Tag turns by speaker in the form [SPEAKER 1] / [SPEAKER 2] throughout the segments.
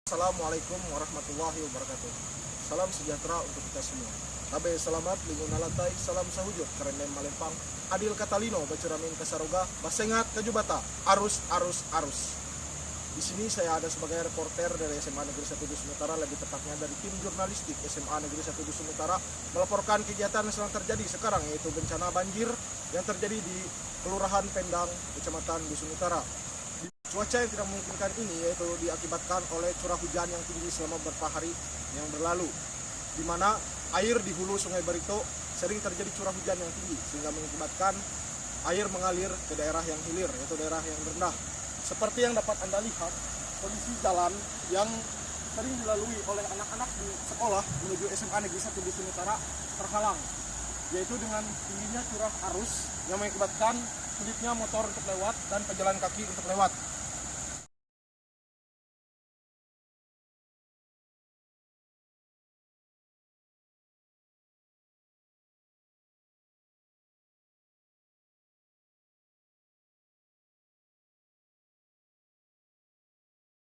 [SPEAKER 1] Assalamualaikum warahmatullahi wabarakatuh. Salam sejahtera untuk kita semua. Tabe selamat lingun alatai, salam sahujud kerenem malempang, adil katalino bacuramin kasaroga, basengat kajubata, arus. Di sini saya ada sebagai reporter dari SMA Negeri 1 Dusun Utara, lebih tepatnya dari tim jurnalistik SMA Negeri 1 Dusun Utara, melaporkan kegiatan yang sedang terjadi sekarang, yaitu bencana banjir yang terjadi di Kelurahan Pendang, Kecamatan Dusun Utara. Cuaca yang tidak memungkinkan ini yaitu diakibatkan oleh curah hujan yang tinggi selama beberapa hari yang berlalu, di mana air di hulu Sungai Barito sering terjadi curah hujan yang tinggi sehingga mengakibatkan air mengalir ke daerah yang hilir, yaitu daerah yang rendah. Seperti yang dapat Anda lihat, kondisi jalan yang sering dilalui oleh anak-anak di sekolah menuju SMA Negeri 1 Dusun Utara terhalang, yaitu dengan tingginya curah arus yang mengakibatkan sulitnya motor untuk lewat dan pejalan kaki untuk lewat.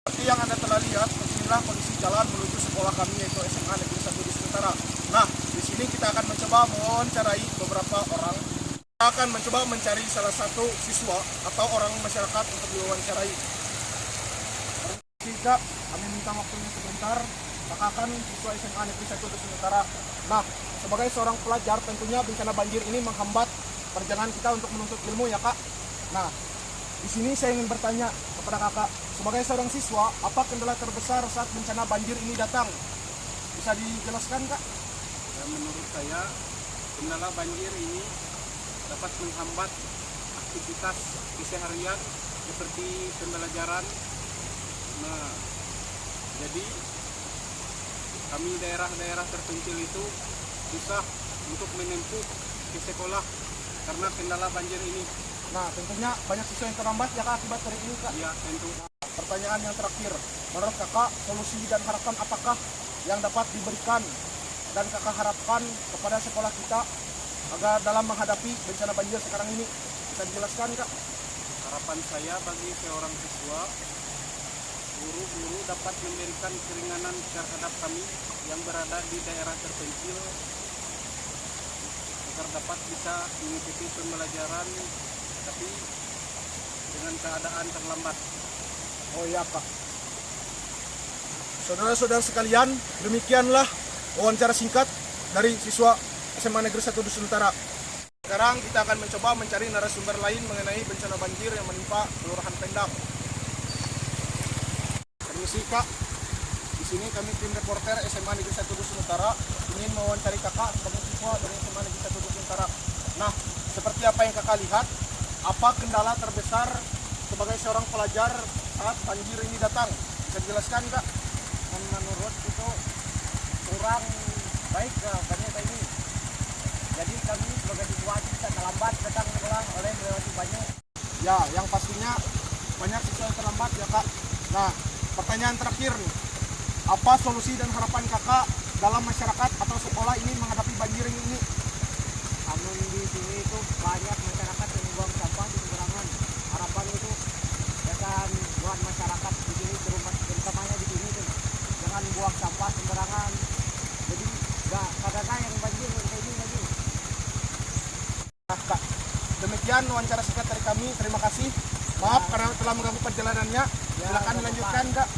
[SPEAKER 1] Seperti yang Anda telah lihat, inilah kondisi jalan menuju sekolah kami, yaitu SMA Negeri 1 Dusun Utara. Nah, di sini kita akan mencoba mewawancarai beberapa orang. Kita akan mencoba mencari salah satu siswa atau orang masyarakat untuk diwawancarai. Jika kami minta waktunya sebentar, maka akan siswa SMA Negeri 1 Dusun Utara. Nah, sebagai seorang pelajar, tentunya bencana banjir ini menghambat perjalanan kita untuk menuntut ilmu, ya Kak. Nah, di sini saya ingin bertanya kepada Kakak, sebagai seorang siswa, apa kendala terbesar saat bencana banjir ini datang? Bisa dijelaskan, Kak?
[SPEAKER 2] Ya, menurut saya kendala banjir ini dapat menghambat aktivitas keseharian seperti pembelajaran. Nah, jadi kami daerah-daerah terpencil itu susah untuk menempuh ke sekolah karena kendala banjir ini.
[SPEAKER 1] Nah, tentunya banyak siswa yang terlambat ya Kak akibat dari ini, Kak.
[SPEAKER 2] Ya, tentu.
[SPEAKER 1] Pertanyaan yang terakhir, menurut Kakak solusi dan harapan apakah yang dapat diberikan dan Kakak harapkan kepada sekolah kita agar dalam menghadapi bencana banjir sekarang ini? Bisa dijelaskan, Kak?
[SPEAKER 2] Harapan saya bagi seorang siswa, guru-guru dapat memberikan keringanan terhadap kami yang berada di daerah terpencil agar dapat bisa mengikuti pembelajaran tapi dengan keadaan terlambat.
[SPEAKER 1] Oh iya, Kak. Saudara-saudara sekalian, demikianlah wawancara singkat dari siswa SMA Negeri 1 Dusun Utara. Sekarang kita akan mencoba mencari narasumber lain mengenai bencana banjir yang menimpa Kelurahan Pendang. Permisi, Kak. Di sini kami tim reporter SMA Negeri 1 Dusun Utara ingin mewawancari Kakak sebagai siswa dari SMA Negeri 1 Dusun Utara. Nah, seperti apa yang Kakak lihat, apa kendala terbesar sebagai seorang pelajar saat banjir ini datang? Bisa dijelaskan, Kak?
[SPEAKER 3] Menurut itu kurang baik banyak ini. Jadi kami sebagai siswa bisa terlambat datang sekolah oleh melewati banyak.
[SPEAKER 1] Ya, yang pastinya banyak siswa yang terlambat ya, Kak. Nah, pertanyaan terakhir nih. Apa solusi dan harapan Kakak dalam masyarakat atau sekolah ini menghadapi banjir ini?
[SPEAKER 3] Namun di sini itu banyak masyarakat yang buang sampah di sembarangan. Harapan itu jangan buat masyarakat di sini terutamanya di sini tuh jangan buang sampah sembarangan. Jadi kadang-kadang yang banjir kayak ini lagi.
[SPEAKER 1] Nah, Kak, demikian wawancara singkat dari kami. Terima kasih. Maaf karena telah mengganggu perjalanannya. Silakan dilanjutkan, Kak.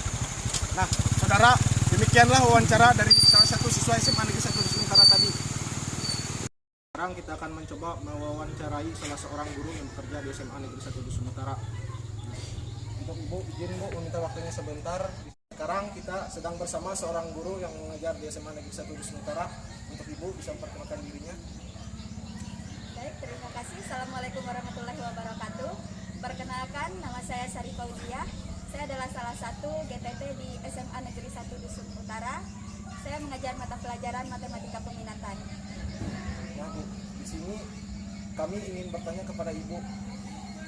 [SPEAKER 1] Nah, saudara, demikianlah wawancara dari salah satu siswa SMA Negeri 1 Dusun Utara tadi. Sekarang kita akan mencoba mewawancarai salah seorang guru yang bekerja di SMA Negeri 1 Dusun Utara. Untuk Ibu, izin Bu meminta waktunya sebentar. Sekarang kita sedang bersama seorang guru yang mengajar di SMA Negeri 1 Dusun Utara. Untuk Ibu bisa memperkenalkan dirinya.
[SPEAKER 4] Baik, terima kasih. Assalamualaikum warahmatullahi wabarakatuh. Perkenalkan, nama saya Sari Fauziah. Saya adalah salah satu GTT di SMA Negeri 1 Dusun Utara. Saya mengajar mata pelajaran matematika peminatan.
[SPEAKER 1] Nah, Bu, di sini kami ingin bertanya kepada Ibu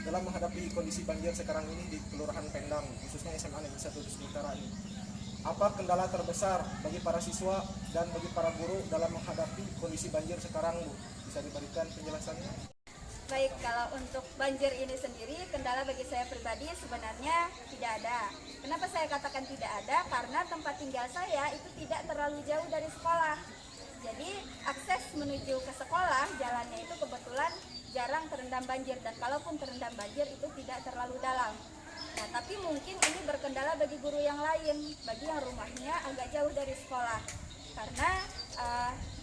[SPEAKER 1] dalam menghadapi kondisi banjir sekarang ini di Kelurahan Pendang, khususnya SMA Negeri 1 Dusun Utara ini. Apa kendala terbesar bagi para siswa dan bagi para guru dalam menghadapi kondisi banjir sekarang, Bu? Bisa diberikan penjelasannya?
[SPEAKER 4] Baik, kalau untuk banjir ini sendiri, kendala bagi saya pribadi sebenarnya tidak ada. Kenapa saya katakan tidak ada? Karena tempat tinggal saya itu tidak terlalu jauh dari sekolah. Jadi akses menuju ke sekolah jalannya itu kebetulan jarang terendam banjir, dan kalaupun terendam banjir itu tidak terlalu dalam. Nah, tapi mungkin ini berkendala bagi guru yang lain, bagi yang rumahnya agak jauh dari sekolah. Karena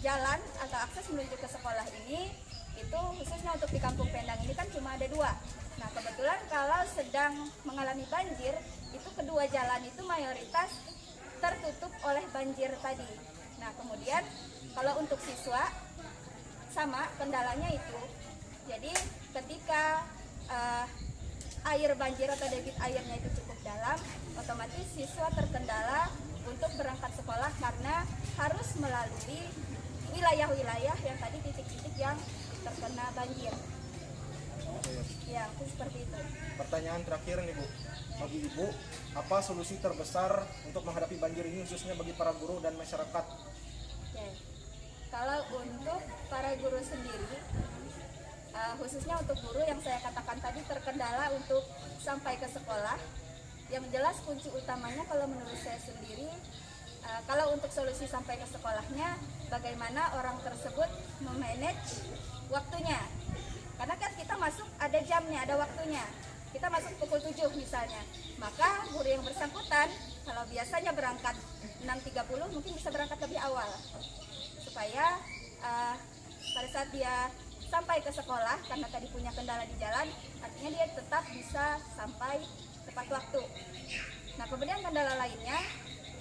[SPEAKER 4] jalan atau akses menuju ke sekolah ini itu khususnya untuk di Kampung Pendang ini kan cuma ada 2. Nah, kebetulan kalau sedang mengalami banjir, itu kedua jalan itu mayoritas tertutup oleh banjir tadi. Nah, kemudian kalau untuk siswa sama kendalanya itu. Jadi ketika air banjir atau debit airnya itu cukup dalam, otomatis siswa terkendala untuk berangkat sekolah karena harus melalui wilayah-wilayah yang tadi titik-titik yang terkena banjir. Ya, itu seperti itu.
[SPEAKER 1] Pertanyaan terakhir nih Bu, bagi Ibu, apa solusi terbesar untuk menghadapi banjir ini khususnya bagi para guru dan masyarakat?
[SPEAKER 4] Oke. Kalau untuk para guru sendiri, khususnya untuk guru yang saya katakan tadi terkendala untuk sampai ke sekolah, yang jelas kunci utamanya kalau menurut saya sendiri, kalau untuk solusi sampai ke sekolahnya, bagaimana orang tersebut memanage waktunya. Karena kan kita masuk ada jamnya, ada waktunya. Kita masuk pukul 7 misalnya. Maka guru yang bersangkutan kalau biasanya berangkat 6.30 mungkin bisa berangkat lebih awal. Supaya pada saat dia sampai ke sekolah, karena tadi punya kendala di jalan, artinya dia tetap bisa sampai tepat waktu. Nah, kemudian kendala lainnya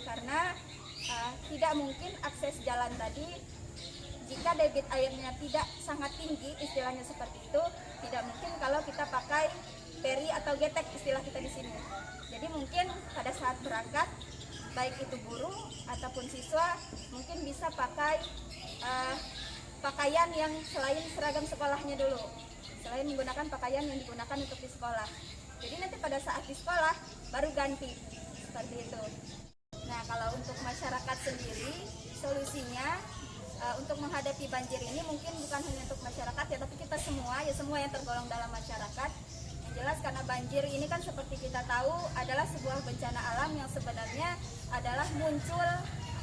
[SPEAKER 4] karena tidak mungkin akses jalan tadi jika debit airnya tidak sangat tinggi, istilahnya seperti itu, tidak mungkin kalau kita pakai peri atau getek istilah kita di sini. Jadi mungkin pada saat berangkat, baik itu guru ataupun siswa, mungkin bisa pakai pakaian yang selain seragam sekolahnya dulu, selain menggunakan pakaian yang digunakan untuk di sekolah. Jadi nanti pada saat di sekolah baru ganti, seperti itu. Nah, kalau untuk masyarakat sendiri, solusinya untuk menghadapi banjir ini mungkin bukan hanya untuk masyarakat ya, tapi kita semua ya, semua yang tergolong dalam masyarakat. Yang jelas karena banjir ini kan seperti kita tahu adalah sebuah bencana alam yang sebenarnya adalah muncul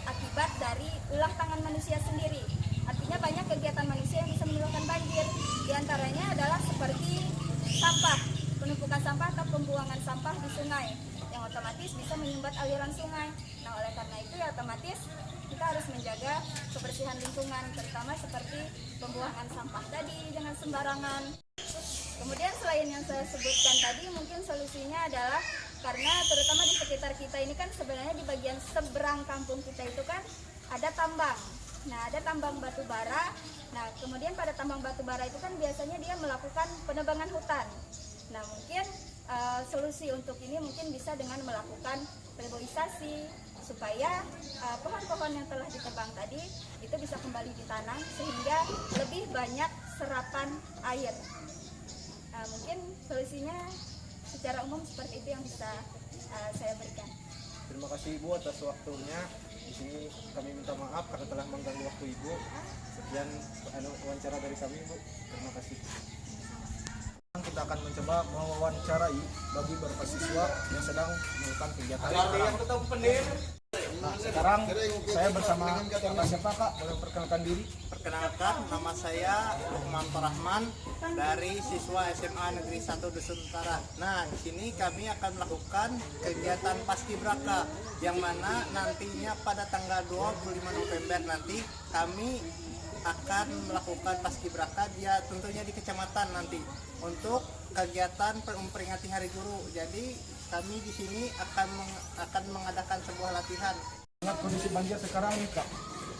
[SPEAKER 4] akibat dari ulah tangan manusia sendiri. Artinya banyak kegiatan manusia yang bisa menyebabkan banjir. Di antaranya adalah seperti sampah, penumpukan sampah atau pembuangan sampah di sungai yang otomatis bisa menyumbat aliran sungai. Nah, oleh karena itu ya otomatis kita harus menjaga kebersihan lingkungan, terutama seperti pembuangan sampah tadi jangan sembarangan. Kemudian selain yang saya sebutkan tadi, mungkin solusinya adalah karena terutama di sekitar kita ini kan sebenarnya di bagian seberang kampung kita itu kan ada tambang. Nah, ada tambang batu bara. Nah, kemudian pada tambang batu bara itu kan biasanya dia melakukan penebangan hutan. Nah, mungkin solusi untuk ini mungkin bisa dengan melakukan reboisasi supaya pohon-pohon yang telah ditebang tadi itu bisa kembali ditanam sehingga lebih banyak serapan air. Mungkin solusinya secara umum seperti itu yang bisa saya berikan.
[SPEAKER 1] Terima kasih Ibu atas waktunya. Di sini kami minta maaf karena telah mengganggu waktu Ibu. Sekian wawancara dari kami, Bu. Terima kasih. Kita akan mencoba mewawancarai bagi beberapa siswa yang sedang melakukan kegiatan. Nah, sekarang saya bersama Kak siapa Kak? Boleh perkenalkan diri?
[SPEAKER 5] Perkenalkan, nama saya Lukman Rahman dari siswa SMA Negeri 1 Dusun Utara. Nah, di sini kami akan melakukan kegiatan Paskibraka yang mana nantinya pada tanggal 25 November nanti kami akan melakukan Paskibraka dia tentunya di kecamatan nanti untuk kegiatan memperingati Hari Guru. Jadi kami di sini akan mengadakan sebuah latihan.
[SPEAKER 1] Ingat kondisi banjir sekarang nih Kak,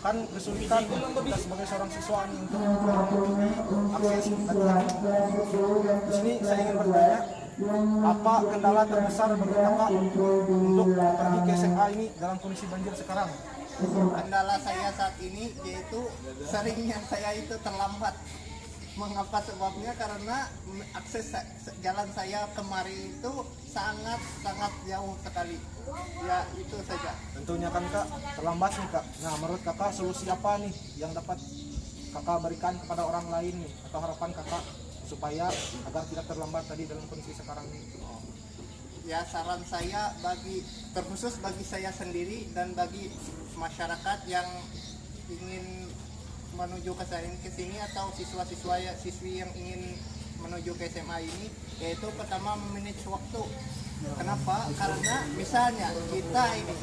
[SPEAKER 1] kan kesulitan kita sebagai seorang siswa nih untuk memenuhi akses latihan. Di sini saya ingin bertanya, apa kendala terbesar bagi Kakak untuk pergi ke SMA ini dalam kondisi banjir sekarang?
[SPEAKER 5] Kendala saya saat ini yaitu seringnya saya itu terlambat. Mengapa sebabnya? Karena akses jalan saya kemari itu sangat jauh sekali. Ya, itu saja.
[SPEAKER 1] Tentunya kan Kak, terlambat nih Kak. Nah, menurut Kakak solusi apa nih yang dapat Kakak berikan kepada orang lain nih, atau harapan Kakak supaya agar tidak terlambat tadi dalam kondisi sekarang ini?
[SPEAKER 5] ya saran saya terkhusus bagi saya sendiri dan bagi masyarakat yang ingin menuju ke sini atau siswi yang ingin menuju ke SMA ini, yaitu pertama memanage waktu. Kenapa? Karena misalnya kita ini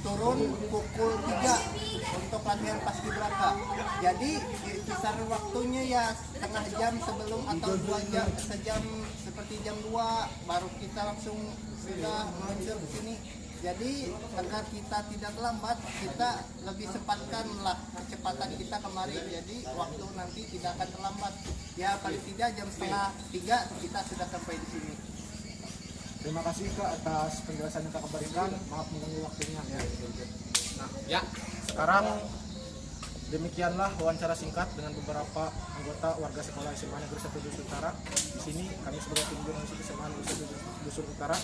[SPEAKER 5] turun pukul 3 untuk latihan paskibraka. Jadi kisaran waktunya ya setengah jam sebelum atau 2 jam, sejam seperti jam 2 baru kita langsung sudah meluncur ke sini. Jadi agar kita tidak lambat, kita lebih cepatkanlah kecepatan kita kemari. Jadi waktu nanti tidak akan terlambat. Ya paling tidak jam setengah 3 kita sudah sampai di sini.
[SPEAKER 1] Terima kasih Kak atas penjelasan yang Kak berikan. Maaf mengganggu waktunya ya. Nah, ya, sekarang demikianlah wawancara singkat dengan beberapa anggota warga sekolah SMA Negeri 1 Dusun Utara. Di sini kami sebagai tim jurnalistik SMA Negeri 1 Dusun Utara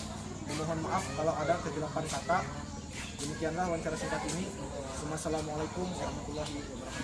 [SPEAKER 1] memohon maaf kalau ada kegelapan kata. Demikianlah wawancara singkat ini. Assalamualaikum warahmatullahi wabarakatuh.